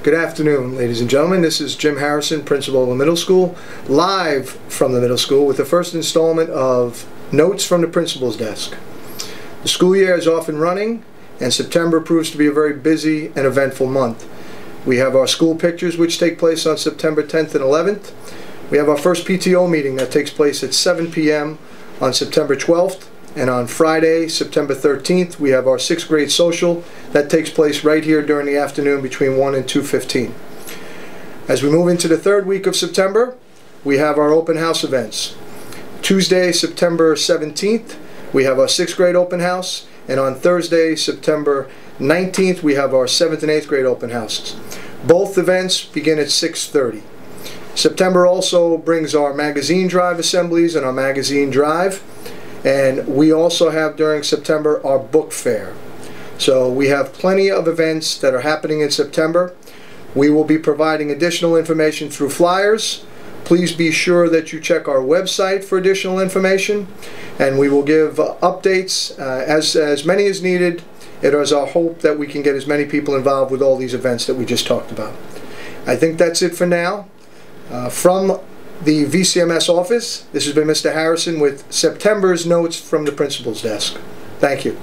Good afternoon, ladies and gentlemen. This is Jim Harrison, principal of the middle school, live from the middle school with the first installment of Notes from the Principal's Desk. The school year is off and running, and September proves to be a very busy and eventful month. We have our school pictures, which take place on September 10th and 11th. We have our first PTO meeting that takes place at 7 p.m. on September 12th. And on Friday, September 13th, we have our 6th grade social that takes place right here during the afternoon between 1 and 2:15. As we move into the third week of September, we have our open house events. Tuesday, September 17th, we have our 6th grade open house, and on Thursday, September 19th, we have our 7th and 8th grade open houses. Both events begin at 6:30. September also brings our magazine drive assemblies and our magazine drive. And we also have during September our book fair. So we have plenty of events that are happening in September. We will be providing additional information through flyers. Please be sure that you check our website for additional information, and we will give updates as many as needed. It is our hope that we can get as many people involved with all these events that we just talked about. I think that's it for now. From the VCMS office, this has been Mr. Harrison with September's Notes from the Principal's Desk. Thank you.